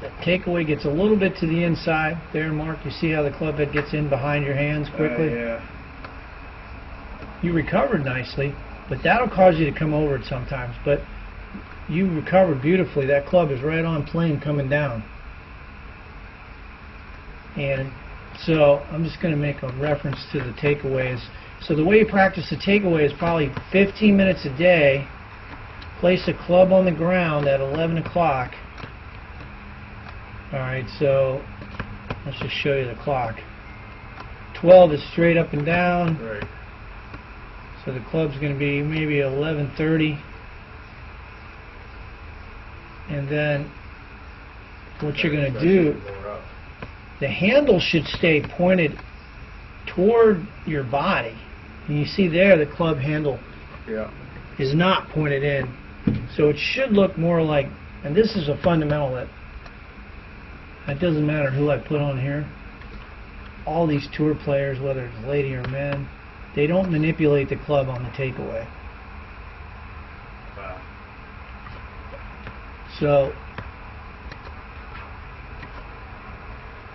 The takeaway gets a little bit to the inside. There, Mark, you see how the club head gets in behind your hands quickly? Yeah. You recovered nicely, but that'll cause you to come over it sometimes. But you recovered beautifully. That club is right on plane coming down. And so I'm just going to make a reference to the takeaways. So the way you practice the takeaway is probably 15 minutes a day. Place a club on the ground at 11 o'clock. Alright, so let's just show you the clock. 12 is straight up and down. Right. So the club's going to be maybe 11:30. And then what you're going to do, the handle should stay pointed toward your body. And you see there the club handle is not pointed in. So it should look more like, and this is a fundamental that it doesn't matter who I put on here. All these tour players, whether it's lady or men, they don't manipulate the club on the takeaway. Wow. So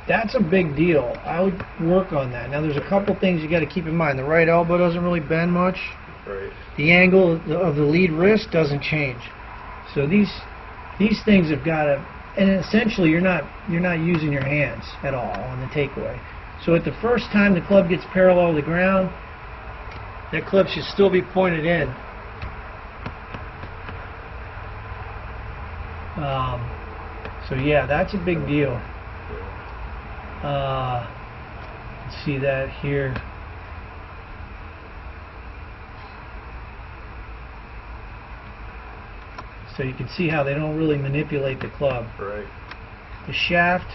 that's a big deal. I would work on that. Now there's a couple things you got to keep in mind. The right elbow doesn't really bend much. Right. The angle of the lead wrist doesn't change. So these things have got to, and essentially you're not using your hands at all on the takeaway. So at the first time the club gets parallel to the ground, that club should still be pointed in. So yeah, that's a big deal. Let's see that here. So you can see how they don't really manipulate the club. Right. The shaft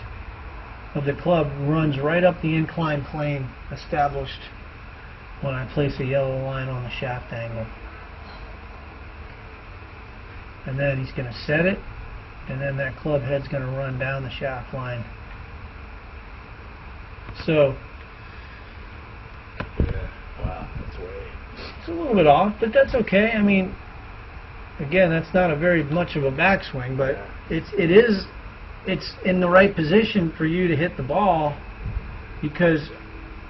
of the club runs right up the inclined plane established when I place a yellow line on the shaft angle. And then he's going to set it, and then that club head's going to run down the shaft line. So, yeah, wow, that's way. It's a little bit off, but that's okay. I mean, again, that's not a very much of a backswing, but it's in the right position for you to hit the ball, because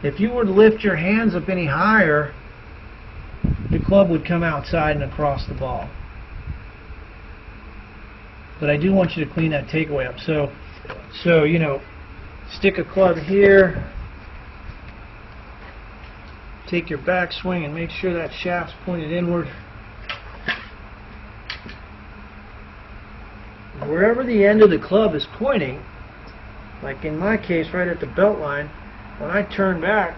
if you were to lift your hands up any higher, the club would come outside and across the ball. But I do want you to clean that takeaway up. So you know, stick a club here, take your backswing and make sure that shaft's pointed inward. Wherever the end of the club is pointing, like in my case right at the belt line, when I turn back,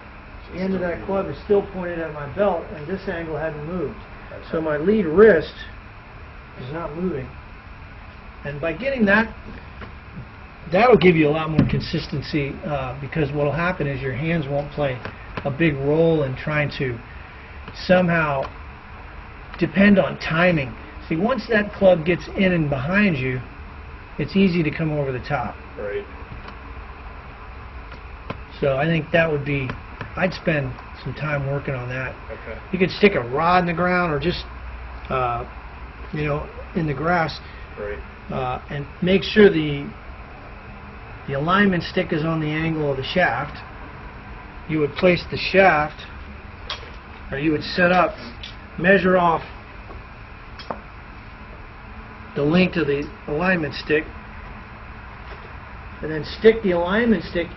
the end of that club is still pointed at my belt, and this angle hadn't moved. So my lead wrist is not moving. And by getting that, that'll give you a lot more consistency, because what will happen is your hands won't play a big role in trying to somehow depend on timing. See, once that club gets in and behind you, it's easy to come over the top. Right. So I think that would be, I'd spend some time working on that. Okay. You could stick a rod in the ground or just, you know, in the grass. Right. And make sure the alignment stick is on the angle of the shaft. You would place the shaft, or you would set up, measure off the length of the alignment stick, and then stick the alignment stick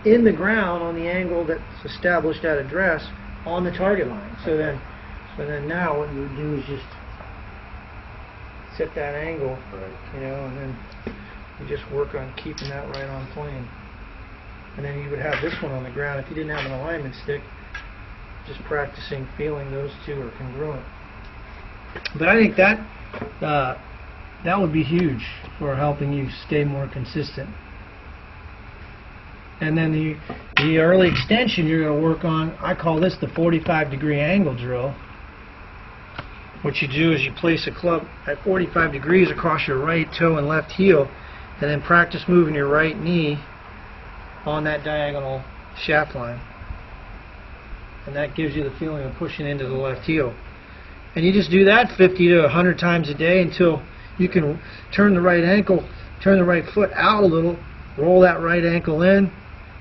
in the ground on the angle that's established at address on the target line. So then now what you would do is just set that angle, you know, and then you just work on keeping that right on plane. And then you would have this one on the ground if you didn't have an alignment stick, just practicing feeling those two are congruent. But I think that that would be huge for helping you stay more consistent. And then the early extension you're going to work on, I call this the 45-degree angle drill. What you do is you place a club at 45 degrees across your right toe and left heel, and then practice moving your right knee on that diagonal shaft line. And that gives you the feeling of pushing into the left heel. And you just do that 50 to 100 times a day until you can turn the right ankle turn the right foot out a little, roll that right ankle in,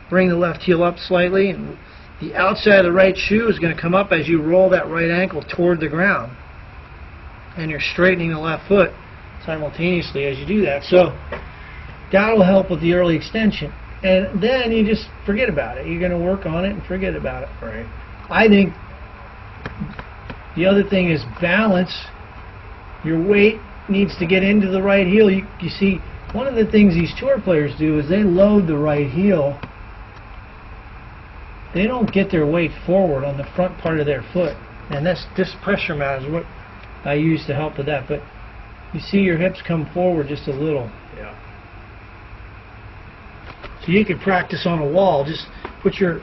bring the left heel up slightly, and the outside of the right shoe is going to come up as you roll that right ankle toward the ground. And you're straightening the left foot simultaneously as you do that. So that'll help with the early extension. And then you just forget about it. You're going to work on it and forget about it. Right. I think the other thing is balance. Your weight needs to get into the right heel. You see, one of the things these tour players do is they load the right heel. They don't get their weight forward on the front part of their foot. And this pressure mat is what I use to help with that. But you see your hips come forward just a little. Yeah. So you can practice on a wall. Just put your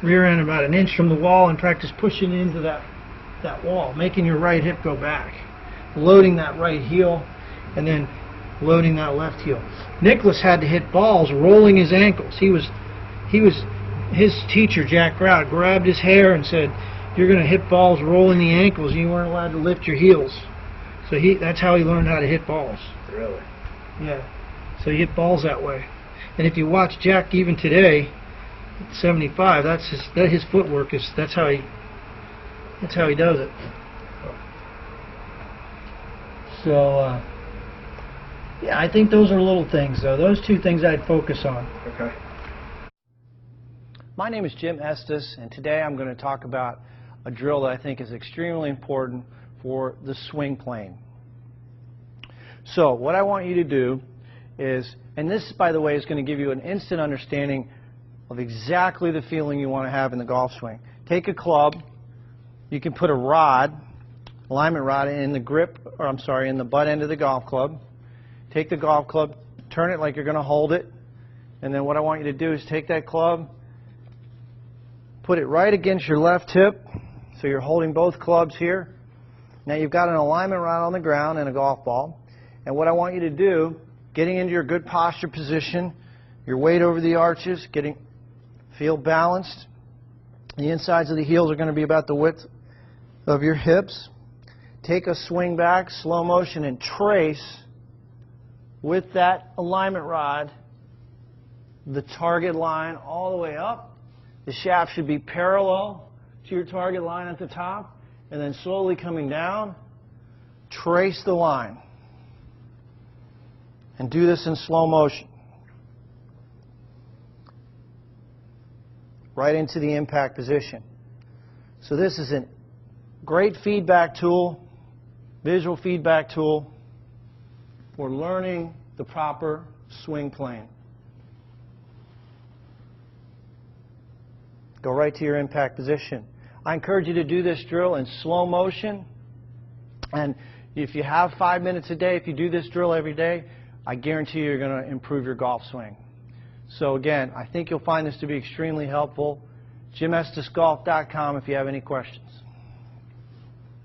rear end about an inch from the wall and practice pushing into that wall, making your right hip go back, loading that right heel, and then loading that left heel. Nicholas had to hit balls rolling his ankles. His teacher, Jack Grout, grabbed his hair and said, "You're going to hit balls rolling the ankles, and you weren't allowed to lift your heels." So that's how he learned how to hit balls. Really? Yeah. So he hit balls that way. And if you watch Jack even today, at 75, his footwork is that's how he does it. So yeah, I think those are little things though. Those two things I'd focus on. Okay. My name is Jim Estes, and today I'm going to talk about a drill that I think is extremely important for the swing plane. So what I want you to do is, and this, by the way, is going to give you an instant understanding of exactly the feeling you want to have in the golf swing. Take a club. You can put a rod, alignment rod, in the grip, or I'm sorry, in the butt end of the golf club. Take the golf club, turn it like you're going to hold it, and then what I want you to do is take that club, put it right against your left hip, so you're holding both clubs here. Now you've got an alignment rod on the ground and a golf ball. And what I want you to do, getting into your good posture position, your weight over the arches, feel balanced. The insides of the heels are going to be about the width of your hips. Take a swing back, slow motion, and trace with that alignment rod the target line all the way up. The shaft should be parallel to your target line at the top, and then slowly coming down, trace the line. And do this in slow motion. Right into the impact position. So this is a great feedback tool, visual feedback tool for learning the proper swing plane. Go right to your impact position. I encourage you to do this drill in slow motion. And if you have 5 minutes a day, if you do this drill every day, I guarantee you're going to improve your golf swing. So again, I think you'll find this to be extremely helpful. JimEstesGolf.com if you have any questions.